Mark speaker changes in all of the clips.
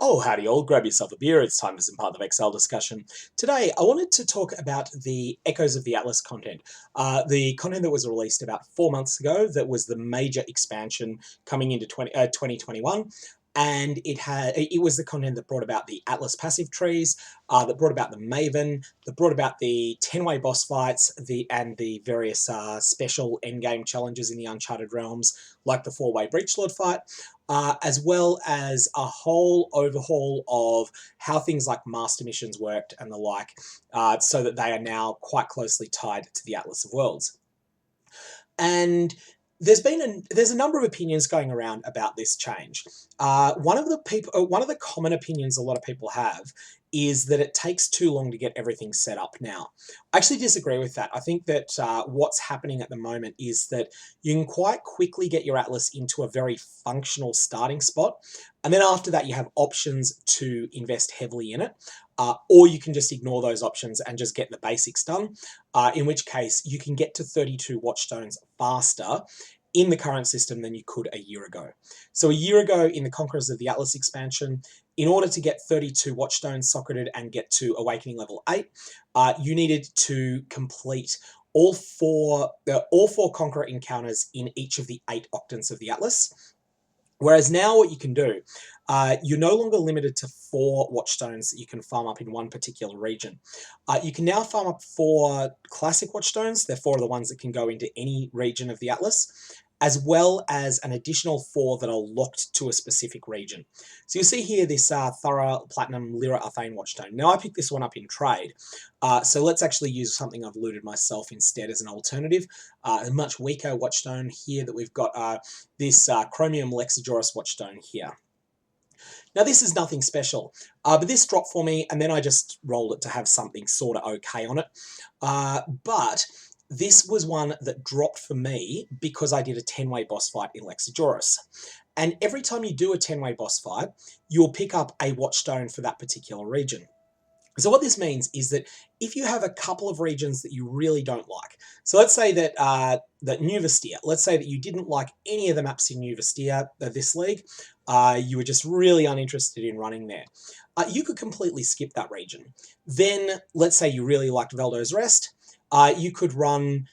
Speaker 1: Oh, howdy all, grab yourself a beer, it's time for some part of Exile discussion. Today, I wanted to talk about the Echoes of the Atlas content. The content that was released about 4 months ago that was the major expansion coming into 2021. And it was the content that brought about the Atlas passive trees, that brought about the Maven, that brought about the 10-way boss fights, and the various special endgame challenges in the Uncharted Realms, like the 4-way Breachlord fight, as well as a whole overhaul of how things like master missions worked and the like, so that they are now quite closely tied to the Atlas of Worlds. And there's a number of opinions going around about this change. One of the common opinions a lot of people have is that it takes too long to get everything set up now. I actually disagree with that. I think that what's happening at the moment is that you can quite quickly get your Atlas into a very functional starting spot, and then after that you have options to invest heavily in it, or you can just ignore those options and just get the basics done, in which case you can get to 32 watchstones faster in the current system than you could a year ago. So a year ago in the Conquerors of the Atlas expansion, in order to get 32 watchstones socketed and get to Awakening level 8, you needed to complete all four Conqueror encounters in each of the 8 octants of the Atlas. Whereas now what you can do, you're no longer limited to 4 watchstones that you can farm up in one particular region. You can now farm up 4 classic watchstones. They're 4 of the ones that can go into any region of the Atlas, as well as an additional 4 that are locked to a specific region. So you'll see here this Thorough Platinum Lyra Arthane watchstone. Now I picked this one up in trade, so let's actually use something I've looted myself instead as an alternative. A much weaker watchstone here that we've got this Chromium Lexajoris watchstone here. Now this is nothing special, but this dropped for me and then I just rolled it to have something sort of okay on it. But this was one that dropped for me because I did a 10-way boss fight in Lexajoris. And every time you do a 10-way boss fight, you'll pick up a watchstone for that particular region. So what this means is that if you have a couple of regions that you really don't like, so let's say that New Vestia, let's say that you didn't like any of the maps in New Vestia, this league, you were just really uninterested in running there, you could completely skip that region. Then let's say you really liked Veldo's Rest, you could run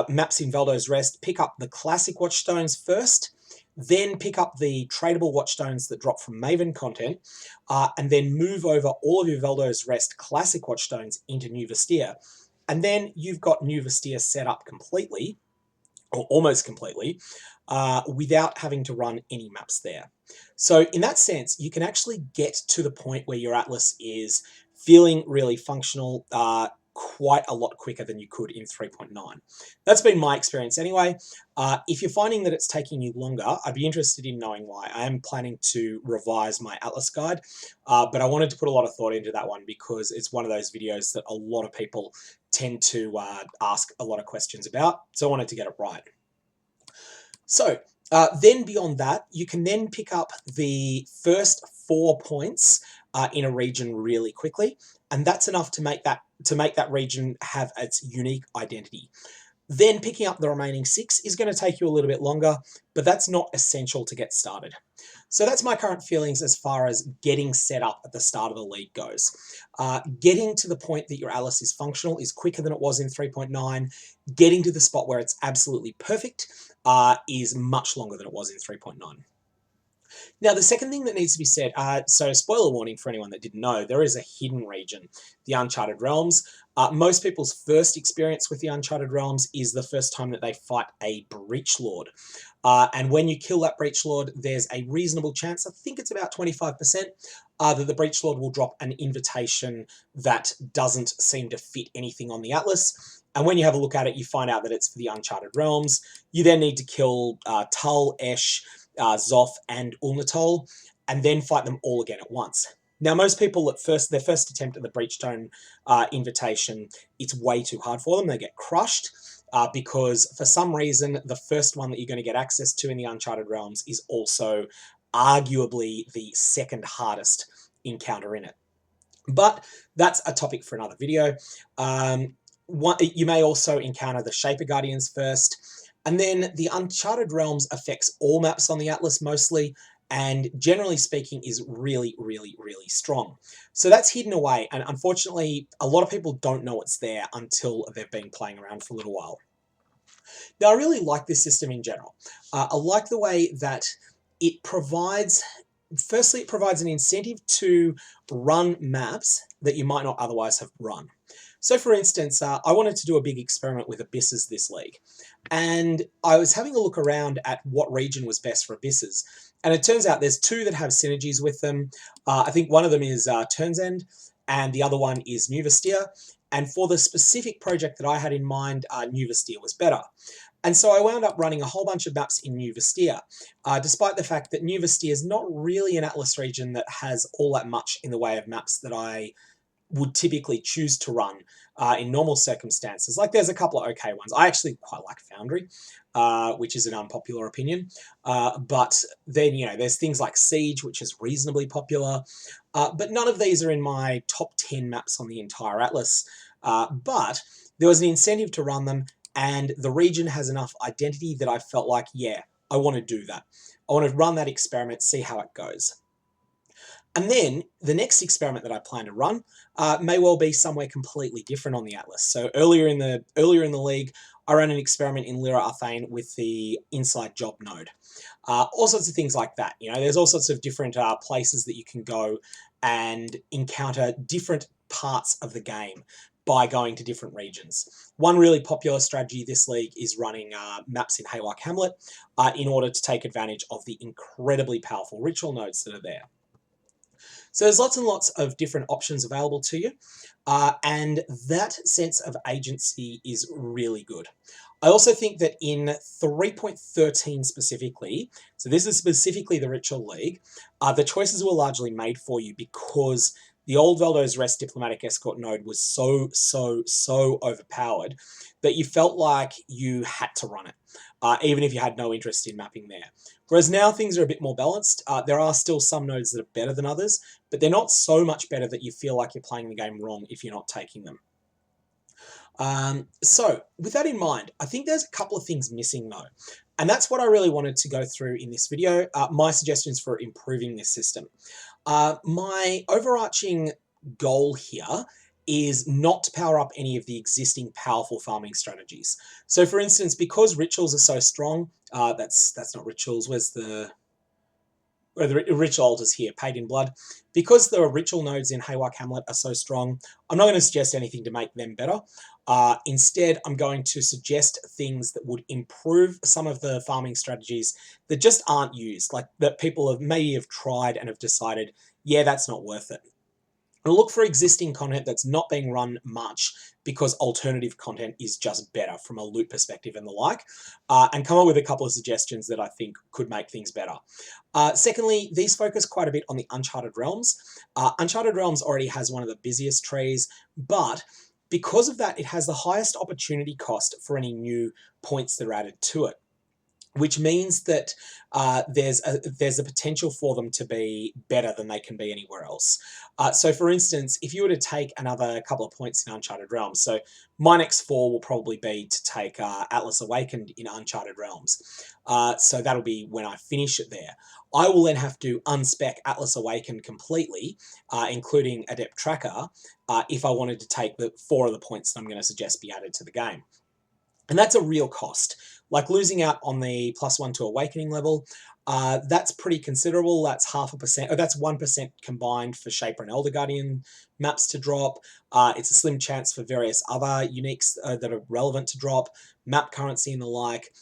Speaker 1: maps in Veldo's Rest, pick up the classic watchstones first, then pick up the tradable watchstones that drop from Maven content, and then move over all of your Veldo's Rest classic watchstones into New Vestia. And then you've got New Vestia set up completely, or almost completely, without having to run any maps there. So in that sense, you can actually get to the point where your Atlas is feeling really functional quite a lot quicker than you could in 3.9. That's been my experience anyway. If you're finding that it's taking you longer, I'd be interested in knowing why. I am planning to revise my Atlas guide, but I wanted to put a lot of thought into that one because it's one of those videos that a lot of people tend to ask a lot of questions about, so I wanted to get it right. So then beyond that, you can then pick up the first 4 points in a region really quickly, and that's enough to make that region have its unique identity. Then picking up the remaining 6 is going to take you a little bit longer, but that's not essential to get started. So that's my current feelings as far as getting set up at the start of the league goes. Getting to the point that your Atlas is functional is quicker than it was in 3.9. Getting to the spot where it's absolutely perfect is much longer than it was in 3.9. Now, the second thing that needs to be said, so spoiler warning for anyone that didn't know, there is a hidden region, the Uncharted Realms. Most people's first experience with the Uncharted Realms is the first time that they fight a Breachlord. And when you kill that Breachlord, there's a reasonable chance, I think it's about 25%, that the Breachlord will drop an invitation that doesn't seem to fit anything on the Atlas. And when you have a look at it, you find out that it's for the Uncharted Realms. You then need to kill Tull, Esh, Zoth, and Ulnatol, and then fight them all again at once. Now, most people at their first attempt at the Breachstone invitation, it's way too hard for them. They get crushed because for some reason, the first one that you're going to get access to in the Uncharted Realms is also arguably the second hardest encounter in it. But that's a topic for another video. You may also encounter the Shaper Guardians first, and then the Uncharted Realms affects all maps on the Atlas mostly, and generally speaking is really, really, really strong. So that's hidden away, and unfortunately a lot of people don't know it's there until they've been playing around for a little while. Now I really like this system in general. I like the way that it provides, firstly it provides an incentive to run maps that you might not otherwise have run. So for instance, I wanted to do a big experiment with abysses this league, and I was having a look around at what region was best for abysses, and it turns out there's two that have synergies with them. I think one of them is Turns End, and the other one is New Vestia, and for the specific project that I had in mind, New Vestia was better. And so I wound up running a whole bunch of maps in New Vestia, despite the fact that New Vestia is not really an Atlas region that has all that much in the way of maps that I would typically choose to run in normal circumstances. Like there's a couple of okay ones. I actually quite like Foundry, which is an unpopular opinion. But then, there's things like Siege, which is reasonably popular. But none of these are in my top 10 maps on the entire Atlas. But there was an incentive to run them, and the region has enough identity that I felt like, yeah, I want to do that. I want to run that experiment, see how it goes. And then the next experiment that I plan to run may well be somewhere completely different on the Atlas. So earlier in the league, I ran an experiment in Lyra Arthane with the inside job node. All sorts of things like that. There's all sorts of different places that you can go and encounter different parts of the game by going to different regions. One really popular strategy this league is running maps in Haylock Hamlet in order to take advantage of the incredibly powerful ritual nodes that are there. So there's lots and lots of different options available to you, and that sense of agency is really good. I also think that in 3.13 specifically, so this is specifically the Ritual League, the choices were largely made for you because the old Valdo's Rest Diplomatic Escort node was so overpowered that you felt like you had to run it, even if you had no interest in mapping there. Whereas now things are a bit more balanced. There are still some nodes that are better than others, but they're not so much better that you feel like you're playing the game wrong if you're not taking them. So with that in mind, I think there's a couple of things missing though, and that's what I really wanted to go through in this video, my suggestions for improving this system. My overarching goal here is not to power up any of the existing powerful farming strategies. So for instance, because rituals are so strong, that's not rituals, where's the ritual altars here, paid in blood. Because the ritual nodes in Haylock Hamlet are so strong, I'm not going to suggest anything to make them better. Instead, I'm going to suggest things that would improve some of the farming strategies that just aren't used, like that people have maybe tried and have decided, yeah, that's not worth it. And look for existing content that's not being run much because alternative content is just better from a loot perspective and the like, and come up with a couple of suggestions that I think could make things better. Secondly, these focus quite a bit on the Uncharted Realms. Uncharted Realms already has one of the busiest trees, but because of that, it has the highest opportunity cost for any new points that are added to it, which means that there's a potential for them to be better than they can be anywhere else. So for instance, if you were to take another couple of points in Uncharted Realms, so my next 4 will probably be to take Atlas Awakened in Uncharted Realms. So that'll be when I finish it there. I will then have to unspec Atlas Awakened completely, including Adept Tracker, if I wanted to take the 4 of the points that I'm going to suggest be added to the game. And that's a real cost. Like losing out on the +1 to Awakening level, that's pretty considerable. That's 0.5%, or that's 1% combined for Shaper and Elder Guardian maps to drop. It's a slim chance for various other uniques that are relevant to drop, map currency and the like.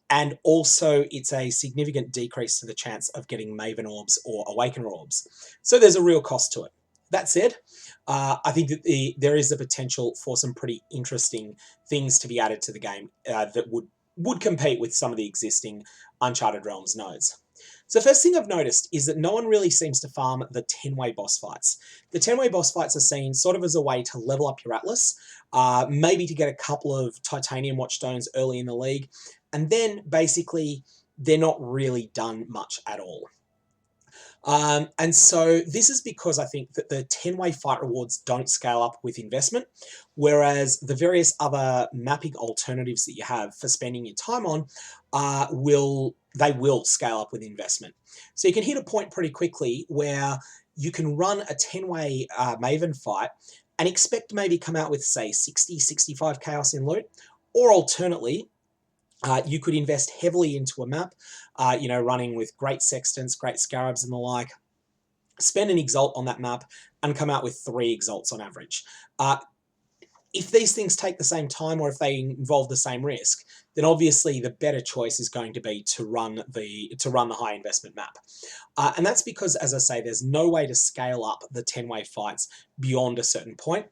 Speaker 1: And also it's a significant decrease to the chance of getting Maven Orbs or Awakener Orbs. So there's a real cost to it. That said, I think that there is the potential for some pretty interesting things to be added to the game that would compete with some of the existing Uncharted Realms nodes. So first thing I've noticed is that no one really seems to farm the 10-way boss fights. The 10-way boss fights are seen sort of as a way to level up your Atlas, maybe to get a couple of Titanium watchstones early in the league, and then basically they're not really done much at all. And so this is because I think that the 10-way fight rewards don't scale up with investment, whereas the various other mapping alternatives that you have for spending your time on will they will scale up with investment. So you can hit a point pretty quickly where you can run a 10-way Maven fight and expect to maybe come out with, say, 60, 65 chaos in loot, or alternately, you could invest heavily into a map, running with great sextants, great scarabs and the like, spend an exalt on that map, and come out with 3 exalts on average. If these things take the same time or if they involve the same risk, then obviously the better choice is going to be to run the high investment map. And that's because, as I say, there's no way to scale up the 10-way fights beyond a certain point.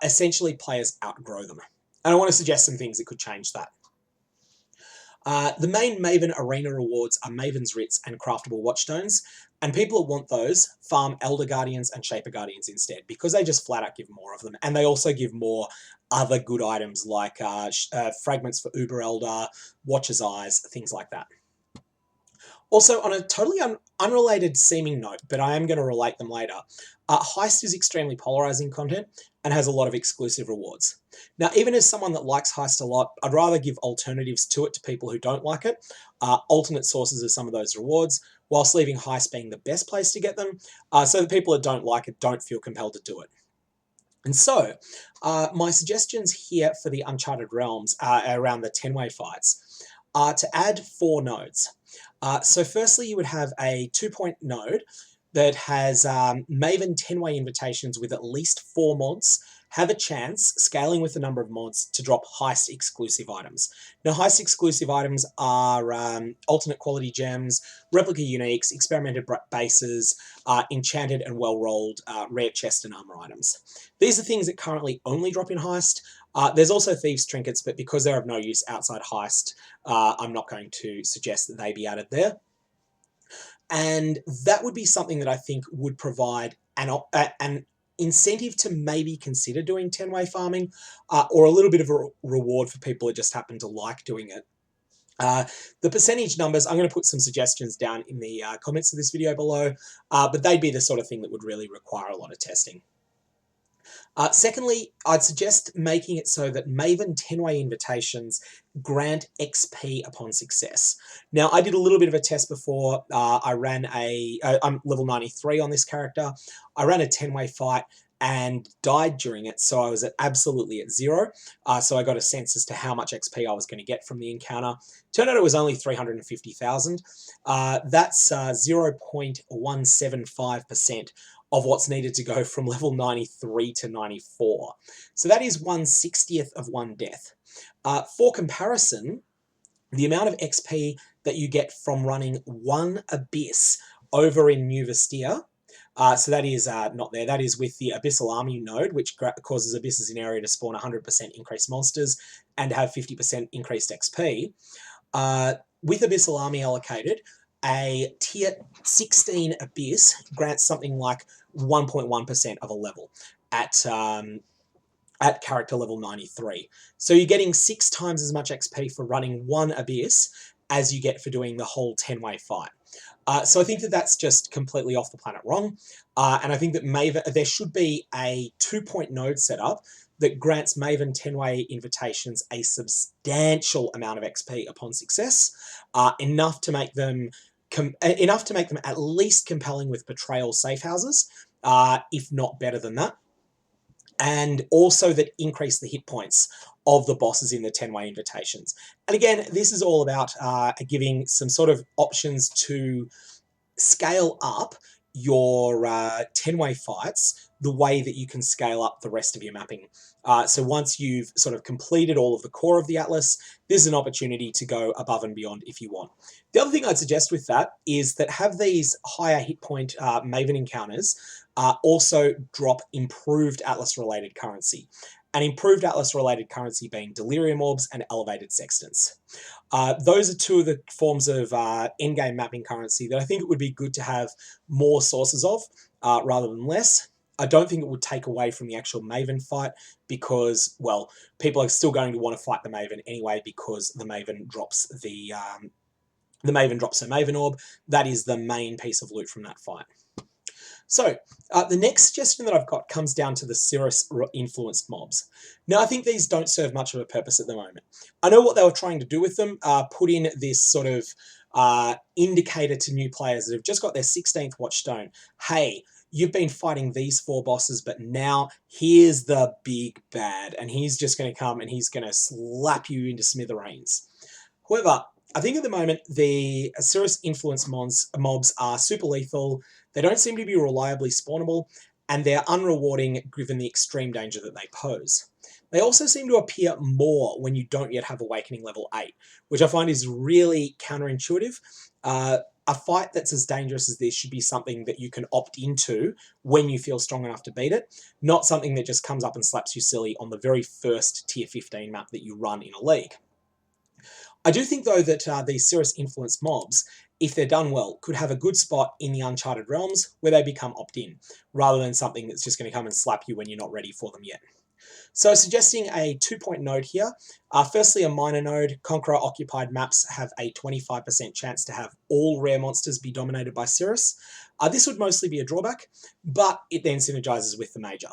Speaker 1: Essentially, players outgrow them. And I want to suggest some things that could change that. The main Maven Arena rewards are Maven's Writs and craftable watchstones, and people that want those farm Elder Guardians and Shaper Guardians instead, because they just flat out give more of them, and they also give more other good items like fragments for Uber Elder, Watcher's Eyes, things like that. Also, on a totally unrelated seeming note, but I am going to relate them later, Heist is extremely polarizing content and has a lot of exclusive rewards. Now, even as someone that likes Heist a lot, I'd rather give alternatives to it to people who don't like it, alternate sources of some of those rewards, whilst leaving Heist being the best place to get them, so that people that don't like it don't feel compelled to do it. And so, my suggestions here for the Uncharted Realms around the 10-way fights are to add 4 nodes. So firstly, you would have a 2-point node that has Maven 10-way invitations with at least 4 mods have a chance, scaling with the number of mods, to drop Heist exclusive items. Now, Heist exclusive items are alternate quality gems, replica uniques, experimented bases, enchanted and well-rolled rare chest and armor items. These are things that currently only drop in Heist. There's also Thieves' Trinkets, but because they're of no use outside Heist, I'm not going to suggest that they be added there. And that would be something that I think would provide an incentive to maybe consider doing 10-way farming, or a little bit of a reward for people that just happen to like doing it. The percentage numbers, I'm going to put some suggestions down in the comments of this video below, but they'd be the sort of thing that would really require a lot of testing. Secondly, I'd suggest making it so that Maven 10-way invitations grant XP upon success. Now, I did a little bit of a test before. I ran I'm level 93 on this character. I ran a 10-way fight and died during it, so I was absolutely at 0. So I got a sense as to how much XP I was going to get from the encounter. Turned out it was only 350,000. That's 0.175% of what's needed to go from level 93 to 94. So that is 1/60th of 1 death. For comparison, the amount of XP that you get from running 1 Abyss over in New Vestia, so that is not there, that is with the Abyssal Army node, which causes Abysses in area to spawn 100% increased monsters and have 50% increased XP. With Abyssal Army allocated, a tier 16 Abyss grants something like 1.1% of a level at character level 93. So you're getting 6 times as much XP for running 1 Abyss as you get for doing the whole 10-way fight. So I think that that's just completely off the planet wrong. And I think that there should be a 2-point node set up that grants Maven 10-way invitations a substantial amount of XP upon success, enough to make them at least compelling with betrayal safe houses, if not better than that, and also that increase the hit points of the bosses in the 10-way invitations. And again, this is all about giving some sort of options to scale up your 10-way fights the way that you can scale up the rest of your mapping. So once you've sort of completed all of the core of the Atlas, this is an opportunity to go above and beyond if you want. The other thing I'd suggest with that is that have these higher hit point Maven encounters also drop improved Atlas-related currency. And improved Atlas-related currency being Delirium Orbs and Elevated Sextants. Those are 2 of the forms of endgame mapping currency that I think it would be good to have more sources of, rather than less. I don't think it would take away from the actual Maven fight because, well, people are still going to want to fight the Maven anyway because the Maven drops a Maven Orb. That is the main piece of loot from that fight. So, the next suggestion that I've got comes down to the Sirus influenced mobs. Now, I think these don't serve much of a purpose at the moment. I know what they were trying to do with them, put in this sort of indicator to new players that have just got their 16th watchstone. Hey, you've been fighting these 4 bosses, but now here's the big bad, and he's just going to come and he's going to slap you into smithereens. However, I think at the moment the Sirus influence mobs are super lethal, they don't seem to be reliably spawnable, and they're unrewarding given the extreme danger that they pose. They also seem to appear more when you don't yet have Awakening level 8, which I find is really counterintuitive. A fight that's as dangerous as this should be something that you can opt into when you feel strong enough to beat it, not something that just comes up and slaps you silly on the very first tier 15 map that you run in a league. I do think, though, that these Sirus influence mobs, if they're done well, could have a good spot in the Uncharted Realms where they become opt-in, rather than something that's just going to come and slap you when you're not ready for them yet. So suggesting a 2-point node here. Firstly, a minor node. Conqueror-occupied maps have a 25% chance to have all rare monsters be dominated by Sirus. This would mostly be a drawback, but it then synergizes with the major.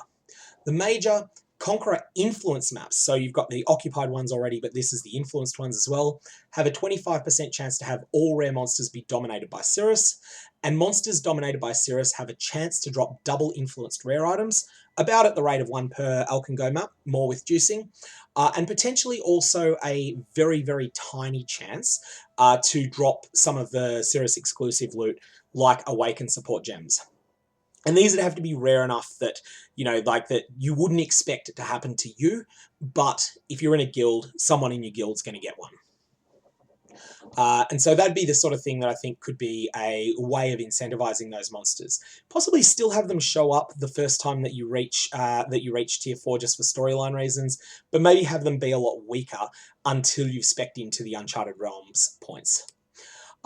Speaker 1: The major Conqueror influence maps, so you've got the occupied ones already, but this is the influenced ones as well, have a 25% chance to have all rare monsters be dominated by Sirus, and monsters dominated by Sirus have a chance to drop double influenced rare items, about at the rate of 1 per Alkengo map, more with juicing, and potentially also a very, very tiny chance to drop some of the Sirus exclusive loot, like Awaken support gems. And these would have to be rare enough that, you know, like that you wouldn't expect it to happen to you, but if you're in a guild, someone in your guild's going to get one. And so that'd be the sort of thing that I think could be a way of incentivizing those monsters. Possibly still have them show up the first time that you reach tier 4 just for storyline reasons, but maybe have them be a lot weaker until you've spec'd into the Uncharted Realms points.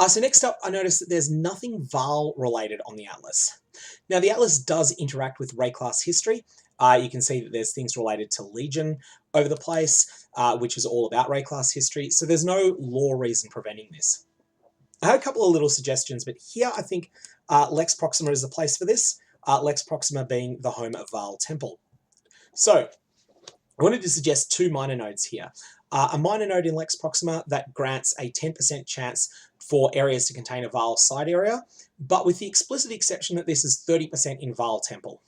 Speaker 1: So next up, I noticed that there's nothing Vaal related on the Atlas. Now, the Atlas does interact with Ray class history. You can see that there's things related to Legion over the place, which is all about Ray class history, so there's no law reason preventing this. I had a couple of little suggestions, but here I think Lex Proxima is the place for this, Lex Proxima being the home of Vaal Temple. So, I wanted to suggest 2 minor nodes here. A minor node in Lex Proxima that grants a 10% chance for areas to contain a Vaal side area, but with the explicit exception that this is 30% in Vaal Temple.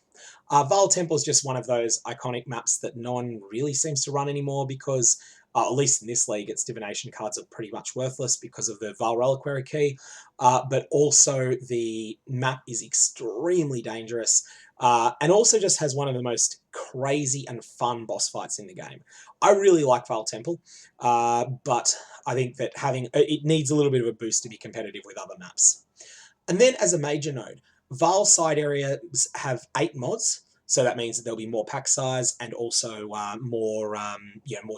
Speaker 1: Vaal Temple is just one of those iconic maps that no one really seems to run anymore because, at least in this league, its divination cards are pretty much worthless because of the Vaal Reliquary key, but also the map is extremely dangerous, and also just has one of the most crazy and fun boss fights in the game. I really like Vaal Temple, but I think that it needs a little bit of a boost to be competitive with other maps. And then as a major node, Vaal side areas have 8 mods, so that means that there'll be more pack size and also more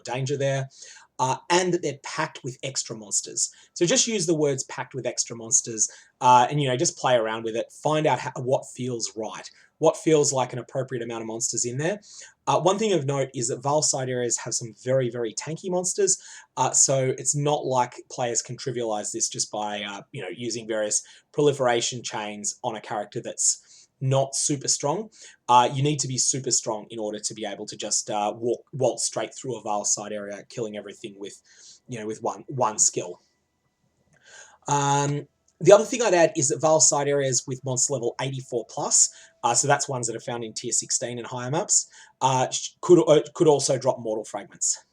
Speaker 1: danger there, and that they're packed with extra monsters. So just use the words "packed with extra monsters" and just play around with it. Find out what feels right, what feels like an appropriate amount of monsters in there. One thing of note is that Vaal side areas have some very, very tanky monsters, so it's not like players can trivialize this just by using various proliferation chains on a character that's not super strong. You need to be super strong in order to be able to just waltz straight through a Vaal side area, killing everything with one skill. The other thing I'd add is that Vaal side areas with monster level 84 plus, so that's ones that are found in tier 16 and higher maps, could also drop mortal fragments.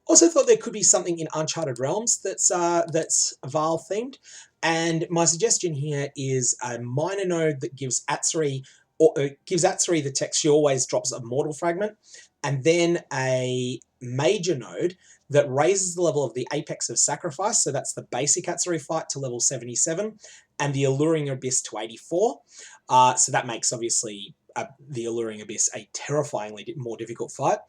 Speaker 1: Also thought there could be something in Uncharted Realms that's Vaal themed, and my suggestion here is a minor node that gives Atsuri the text she always drops a mortal fragment, and then a major node that raises the level of the Apex of Sacrifice, so that's the basic Atsuri fight, to level 77, and the Alluring Abyss to 84. So that makes, obviously, the Alluring Abyss a terrifyingly more difficult fight.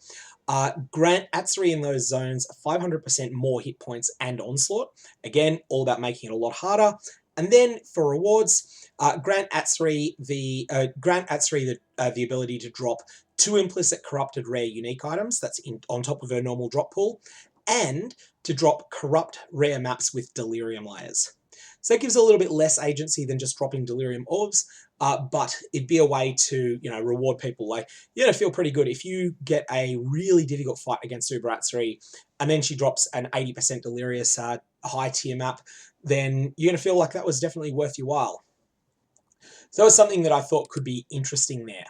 Speaker 1: Grant Atsuri in those zones 500% more hit points and onslaught. Again, all about making it a lot harder. And then for rewards, grant Atsuri the ability to drop 2 implicit corrupted rare unique items. That's on top of her normal drop pool, and to drop corrupt rare maps with delirium layers. So it gives a little bit less agency than just dropping delirium orbs, but it'd be a way to, reward people. Like, you're gonna feel pretty good if you get a really difficult fight against Uber-3, and then she drops an 80% delirious high tier map, then you're gonna feel like that was definitely worth your while. So that was something that I thought could be interesting there.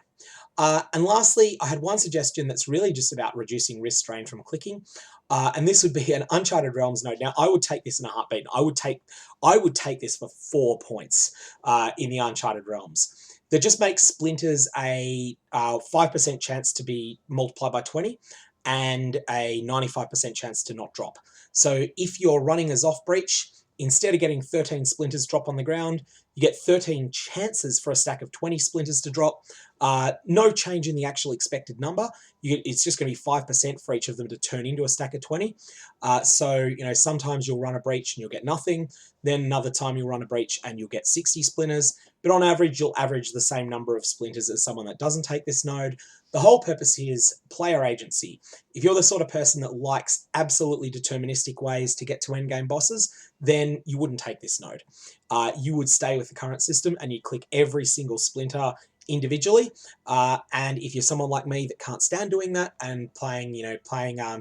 Speaker 1: And lastly, I had one suggestion that's really just about reducing wrist strain from clicking, and this would be an Uncharted Realms node. Now, I would take this in a heartbeat. I would take this for 4 points in the Uncharted Realms. That just makes splinters a 5% chance to be multiplied by 20, and a 95% chance to not drop. So if you're running as off breach, instead of getting 13 splinters drop on the ground, you get 13 chances for a stack of 20 splinters to drop. No change in the actual expected number. It's just going to be 5% for each of them to turn into a stack of 20. So, sometimes you'll run a breach and you'll get nothing. Then another time you'll run a breach and you'll get 60 splinters. But on average, you'll average the same number of splinters as someone that doesn't take this node. The whole purpose here is player agency. If you're the sort of person that likes absolutely deterministic ways to get to endgame bosses, then you wouldn't take this node. You would stay with the current system and you'd click every single splinter individually. And if you're someone like me that can't stand doing that and playing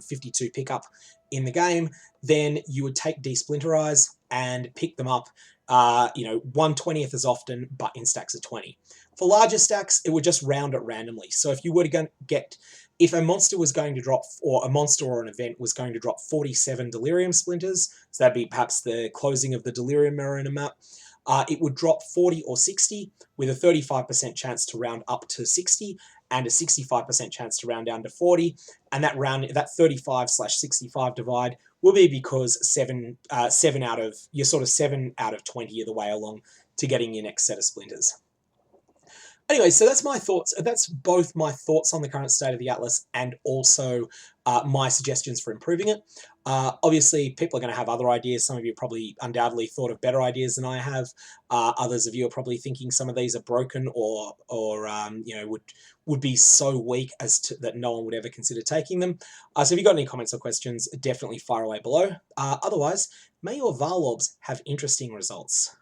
Speaker 1: 52 pickup in the game, then you would take desplinterize and pick them up 1/20th as often, but in stacks of 20. For larger stacks, it would just round it randomly. So if you were to get, if a monster was going to drop, or a monster or an event was going to drop 47 delirium splinters, so that'd be perhaps the closing of the delirium mirror in a map, it would drop 40 or 60 with a 35% chance to round up to 60 and a 65% chance to round down to 40. And that 35/65 divide will be because 7 out of 20 of the way along to getting your next set of splinters. Anyway, so that's my thoughts. That's both my thoughts on the current state of the Atlas and also my suggestions for improving it. Obviously, people are going to have other ideas. Some of you probably undoubtedly thought of better ideas than I have. Others of you are probably thinking some of these are broken or would be so weak as to that no one would ever consider taking them. So if you've got any comments or questions, definitely fire away below. Otherwise, may your Vaal orbs have interesting results.